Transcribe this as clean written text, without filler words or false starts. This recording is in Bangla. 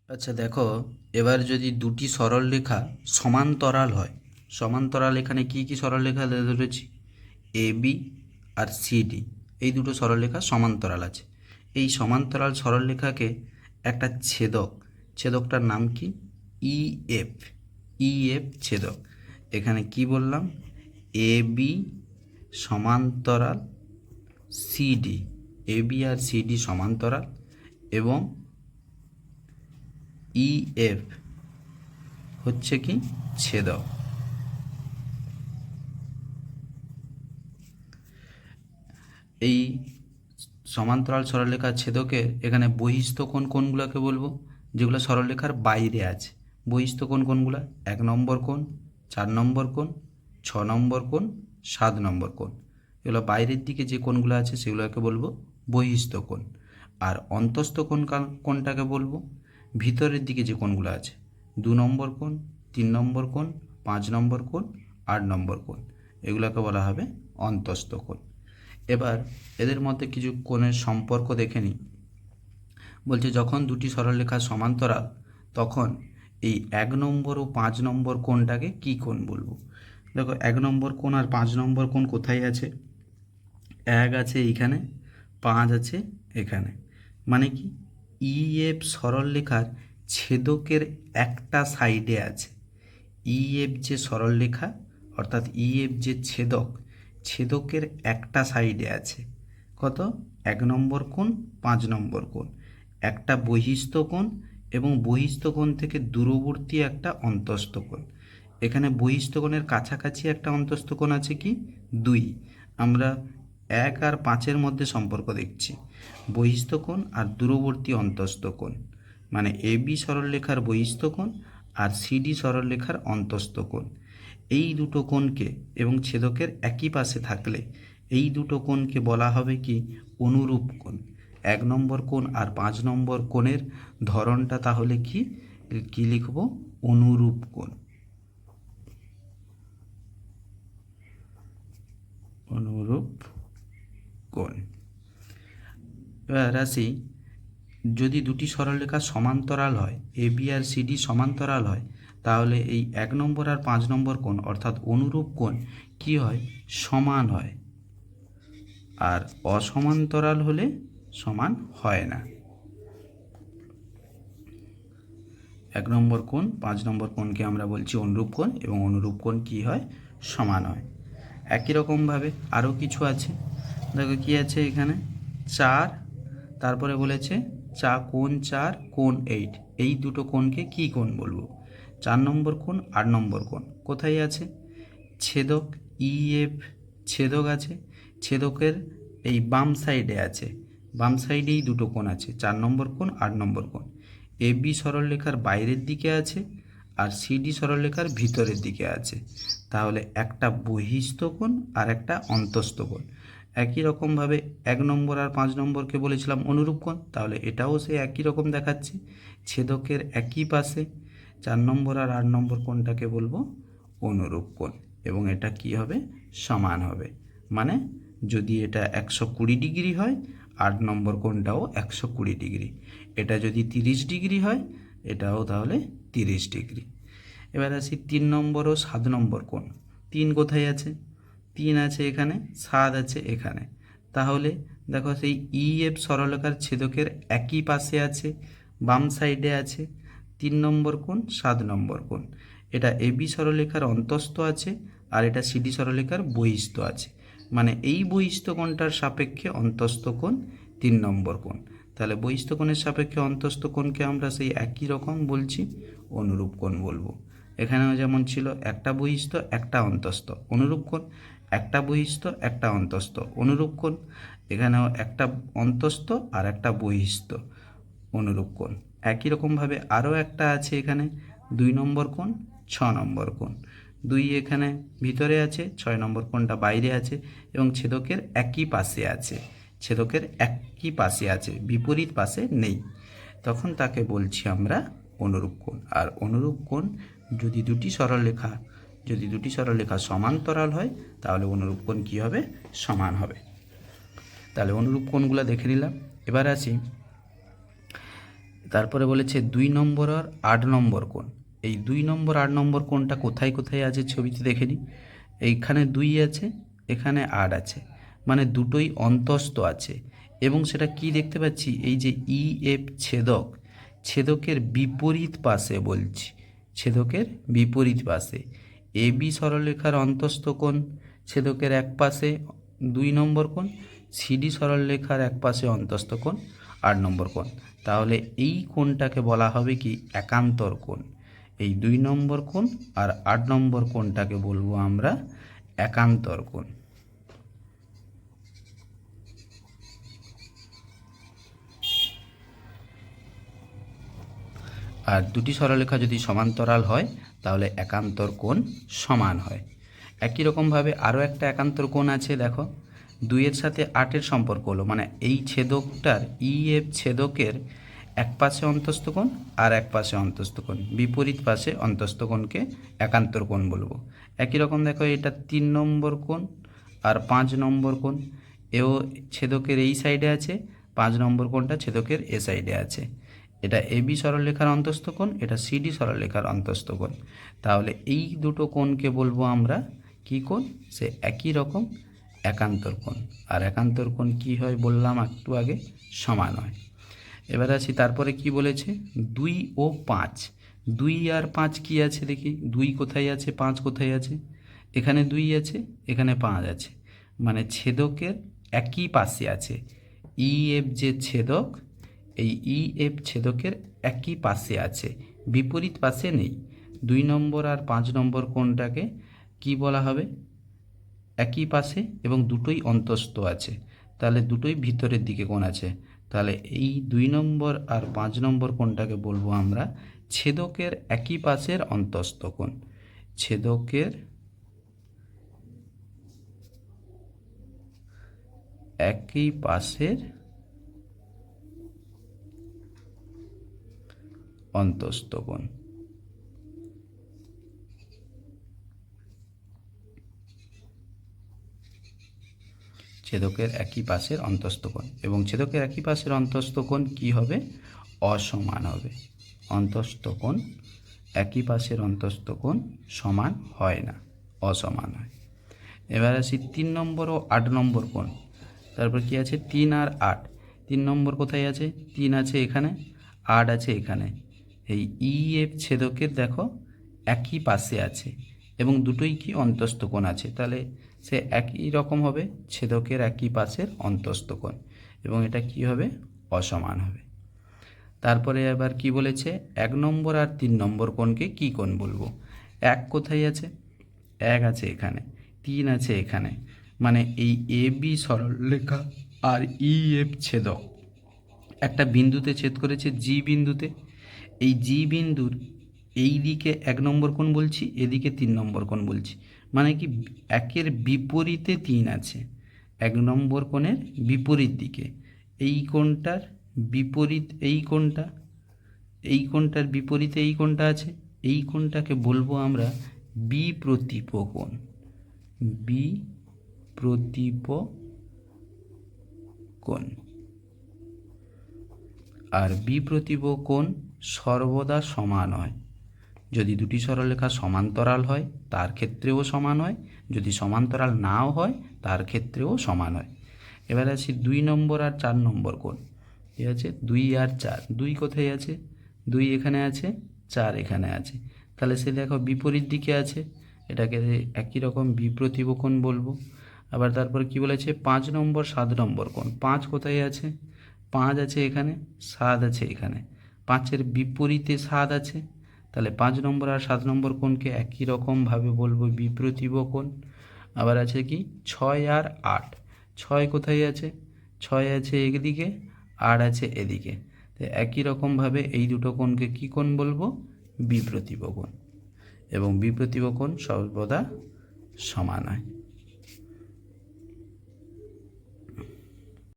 আচ্ছা দেখো, এবার যদি দুটি সরলরেখা সমান্তরাল হয়, সমান্তরাল এখানে কি কি সরলরেখা ধরেছি? এবি আর সিডি, এই দুটো সরলরেখা সমান্তরাল আছে। এই সমান্তরাল সরলরেখাকে একটা ছেদক, ছেদকটার নাম কি? ইএফ, ইএফ ছেদক। এখানে কি বললাম? এবি সমান্তরাল সিডি, এবি আর সিডি সমান্তরাল এবং ইএফ হচ্ছে কি? ছেদক। এই সমান্তরাল সরলরেখার ছেদকের এখানে বহিস্থ কোণ কোনগুলোকে বলবো? যেগুলো সরলরেখার বাইরে আছে। বহিস্থ কোণ কোনগুলো? 1 নম্বর কোণ, 4 নম্বর কোণ, 6 নম্বর কোণ, 7 নম্বর কোণ। এগুলো বাইরের দিকে যে কোণগুলো আছে সেগুলোকে বলবো বহিস্থ কোণ। আর অন্তস্থ কোণ কোনটাকে বলবো? ভিতরের দিকে যে কোণগুলো আছে, 2 নম্বর কোণ, 3 নম্বর কোণ, 5 নম্বর কোণ, 8 নম্বর কোণ, এগুলোকে বলা হবে অন্তস্থ কোণ। এবার এদের মধ্যে কিছু কোণের সম্পর্ক দেখে নিই। বলছে যখন দুটি সরলরেখা সমান্তরাল তখন এই 1 নম্বর ও 5 নম্বর কোণটাকে কি কোণ বলবো? দেখো, 1 নম্বর কোণ আর 5 নম্বর কোণ কোথায় আছে? 1 আছে এইখানে, 5 আছে এখানে। মানে কি? ইএফ সরলরেখার ছেদকের একটা সাইডে আছে। ইএফ যে সরলরেখা, অর্থাৎ ইএফ যে ছেদক, ছেদকের একটা সাইডে আছে। কত? 1 নম্বর কোণ, 5 নম্বর কোণ, একটা বহিস্থ কোণ এবং বহিস্থ কোণ থেকে দূরবর্তী একটা অন্তস্থ কোণ। এখানে বহিস্থ কোণের কাছাকাছি একটা অন্তস্থ কোণ আছে কি? 2। আমরা 1 আর 5-এর মধ্যে সম্পর্ক দেখছি, বহিস্থ কোণ আর দূরবর্তী অন্তস্থ কোণ। মানে এবি সরলরেখার বহিস্থ কোণ আর সিডি সরলরেখার অন্তস্থ কোণ। এই দুটো কোণকে এবং ছেদকের একই পাশে থাকলে এই দুটো কোণকে বলা হবে কি? অনুরূপ কোণ। 1 নম্বর কোণ আর 5 নম্বর কোণের ধরনটা তাহলে কি কি লিখব? অনুরূপ কোণ। অনুরূপ কোণ। এবার আসি, যদি দুটি সরলরেখা সমান্তরাল হয়, এবি আর সিডি সমান্তরাল হয়, তাহলে এই 1 নম্বর আর 5 নম্বর কোণ অর্থাৎ অনুরূপ কোণ কি হয়? সমান হয়। আর অসমান্তরাল হলে সমান হয় না। 1 নম্বর কোণ, 5 নম্বর কোণকে আমরা বলছি অনুরূপ কোণ এবং অনুরূপ কোণ কি হয়? সমান হয়। একই রকমভাবে আরও কিছু আছে। দেখো কি আছে এখানে? 4, তারপরে বলেছে কোণ 4, কোণ 8, এই দুটো কোণকে কি কোণ বলবো? 4 নম্বর কোণ, 8 নম্বর কোণ কোথায় আছে? ছেদক ইএফ, ছেদক আছে, ছেদকের এই বাম সাইডে আছে, বাম সাইডেই দুটো কোণ আছে, 4 নম্বর কোণ, 8 নম্বর কোণ। এবি সরলরেখার বাইরের দিকে আছে আর সিডি সরলরেখার ভিতরের দিকে আছে। তাহলে একটা বহিস্থ কোণ আর একটা অন্তস্থ কোণ। একই রকমভাবে 1 নম্বর আর 5 নম্বরকে বলেছিলাম অনুরূপ কোণ, তাহলে এটাও সেই একই রকম দেখাচ্ছে, ছেদকের একই পাশে। 4 নম্বর আর 8 নম্বর কোণটাকে বলবো অনুরূপ কোণ এবং এটা কি হবে? সমান হবে। মানে যদি এটা 120 ডিগ্রি হয়, 8 নম্বর কোণটাও 120 ডিগ্রি। এটা যদি 30 ডিগ্রি হয়, এটাও তাহলে 30 ডিগ্রি। এবার আসি 3 নম্বর ও 7 নম্বর কোণ। 3 কোথায় আছে? 3 আছে এখানে, 7 আছে এখানে। তাহলে দেখো, সেই ইএফ সরলরেখার ছেদকের একই পাশে আছে, বাম সাইডে আছে 3 নম্বর কোণ, 7 নম্বর কোণ। এটা এবি সরলরেখার অন্তস্থ আছে আর এটা সিডি সরলরেখার বহিস্থ আছে। মানে এই বহিস্থ কোণটার সাপেক্ষে অন্তস্থ কোণ 3 নম্বর কোণ। তাহলে বহিস্থ কোণের সাপেক্ষে অন্তস্থ কোণকে আমরা সেই একই রকম বলছি অনুরূপ কোণ বলবো। এখানেও যেমন ছিল একটা বহিস্থ একটা অন্তস্থ, অনুরূপ কোণ, একটা বহিস্থ একটা অন্তস্থ, অনুরূপ কোণ। এখানেও একটা অন্তস্থ আর একটা বহিস্থ, অনুরূপ কোণ। একই রকমভাবে আরও একটা আছে এখানে 2 নম্বর কোণ, 6 নম্বর কোণ। 2 এখানে ভিতরে আছে, 6 নম্বর কোণটা বাইরে আছে এবং ছেদকের একই পাশে আছে, ছেদকের একই পাশে আছে, বিপরীত পাশে নেই। তখন তাকে বলছি আমরা অনুরূপ কোণ। আর অনুরূপ কোণ যদি দুটি সরলরেখা সমান্তরাল হয়, তাহলে অনুরূপ কোণ কী হবে? সমান হবে। তাহলে অনুরূপ কোণগুলো দেখে নিলাম। এবার আসি, তারপরে বলেছে 2 নম্বর আর 8 নম্বর কোণ। এই 2 নম্বর 8 নম্বর কোণটা কোথায় কোথায় আছে ছবিতে দেখে নিই। এইখানে 2 আছে, এখানে 8 আছে, মানে দুটোই অন্তস্থ আছে। এবং সেটা কি দেখতে পাচ্ছি, এই যে ই এফ ছেদক, ছেদকের বিপরীত পাশে বলছি, ছেদকের বিপরীত পাশে এ বি সরলরেখার অন্তস্থ কোণ ছেদকের এক পাশে 2 নম্বর কোণ, সিডি সরলরেখার এক পাশে অন্তস্থ কোণ 8 নম্বর কোণ। তাহলে এই কোণটাকে বলা হবে কি একান্তর কোণ। এই 2 নম্বর কোণ আর 8 নম্বর কোণটাকে বলবো আমরা একান্তর কোণ। আর দুটি সরলরেখা যদি সমান্তরাল হয় তাহলে একান্তর কোণ সমান হয়। একই রকমভাবে আরও একটা একান্তর কোণ আছে, দেখো 2-এর সাথে 8-এর সম্পর্ক হলো, মানে এই ছেদকটার ই এফ ছেদকের এক পাশে অন্তস্থ কোণ আর এক পাশে অন্তস্থ কোণ, বিপরীত পাশে অন্তস্থ কোণকে একান্তর কোণ বলবো। একই রকম দেখো এটা 3 নম্বর কোণ আর 5 নম্বর কোণ, এও ছেদকের এই সাইডে আছে, 5 নম্বর কোণটা ছেদকের এ সাইডে আছে। এটা এবি সরলরেখার অন্তস্থ কোণ, এটা সিডি সরলরেখার অন্তস্থ কোণ। তাহলে এই দুটো কোণকে বলবো আমরা কি কোণ, সে একই রকম একান্তর কোণ। আর একান্তর কোণ কি হয় বললাম একটু আগে, সমান হয়। এবার আসি তারপরে কি বলেছে 2 ও 5। 2 আর 5 কি আছে দেখি, 2 কোথায় আছে 5 কোথায় আছে, এখানে 2 আছে, এখানে 5 আছে, মানে ছেদকের একই পাশে আছে। ই এফ যে ছেদক, এই ই এফ ছেদকের একই পাশে আছে, বিপরীত পাশে নেই। 2 নম্বর আর 5 নম্বর কোণটাকে কি বলা হবে, একই পাশে এবং দুটোই অন্তস্থ আছে, তাহলে দুটোই ভিতরের দিকে কোণ আছে। তাহলে এই 2 নম্বর আর 5 নম্বর কোণটাকে বলবো আমরা ছেদকের একই পাশের অন্তস্থ কোণ। ছেদকের একই পাশের অন্তস্থ কোণ। ছেদকের একই পাশের অন্তস্থ কোণ, এবং ছেদকের একই পাশের অন্তস্থ কোণ কি হবে, অসমান হবে। অন্তস্থ কোণ, একই পাশের অন্তস্থ কোণ সমান হয় না, অসমান হয়। এবার আসি 3 নম্বর ও 8 নম্বর কোণ। তারপর কি আছে 3 আর 8। 3 নম্বর কোথায় আছে, 3 আছে এখানে, 8 আছে এখানে। এই ই এফ ছেদকের দেখো একই পাশে আছে এবং দুটোই কি অন্তস্থ কোণ আছে, তাহলে সে একই রকম হবে, ছেদকের একই পাশের অন্তস্থ কোণ, এবং এটা কি হবে, অসমান হবে। তারপরে আবার কি বলেছে 1 নম্বর আর 3 নম্বর কোণকে কি কোণ বলবো। 1 কোথায় আছে, 1 আছে এখানে, 3 আছে এখানে, মানে এই এ বি সরলরেখা আর ই এফ ছেদক একটা বিন্দুতে ছেদ করেছে, জি বিন্দুতে। এই জি বিন্দুর এই দিকে 1 নম্বর কোণ বলছি, এদিকে 3 নম্বর কোণ বলছি, মানে কি একের বিপরীতে 3 আছে, 1 নম্বর কোণের বিপরীত দিকে। এই কোণটার বিপরীত এই কোণটা, এই কোণটার বিপরীতে এই কোণটা আছে, এই কোণটাকে বলবো আমরা বিপ্রতীপ কোণ। বিপ্রতীপ কোণ। আর বিপ্রতীপ কোণ সর্বদা সমান হয়। যদি দুটি সরলরেখা সমান্তরাল হয় তার ক্ষেত্রেও সমান হয়, যদি সমান্তরাল নাও হয় তার ক্ষেত্রেও সমান হয়। এবার আসি 2 নম্বর আর 4 নম্বর কোণ। ঠিক আছে, 2 আর 4, 2 কোথায় আছে, 2 এখানে আছে, 4 এখানে আছে, তাহলে সে দেখো বিপরীত দিকে আছে, এটাকে একই রকম বিপ্রতীপ কোণ বলবো। আবার তারপর কি বলেছে 5 নম্বর 7 নম্বর কোণ। 5 কোথায় আছে, 5 আছে এখানে, 7 আছে এখানে, 5-এর বিপরীতে 7 আছে, তাহলে 5 নম্বর আর 7 নম্বর কোণকে একই রকমভাবে বলবো বিপ্রতীপ কোণ। আবার আছে কি 6 আর 8। 6 কোথায় আছে, 6 আছে এদিকে, 8 আছে এদিকে, তো একই রকমভাবে এই দুটো কোণকে কি কোণ বলবো, বিপ্রতীপ কোণ। এবং বিপ্রতীপ কোণ সর্বদা সমান হয়।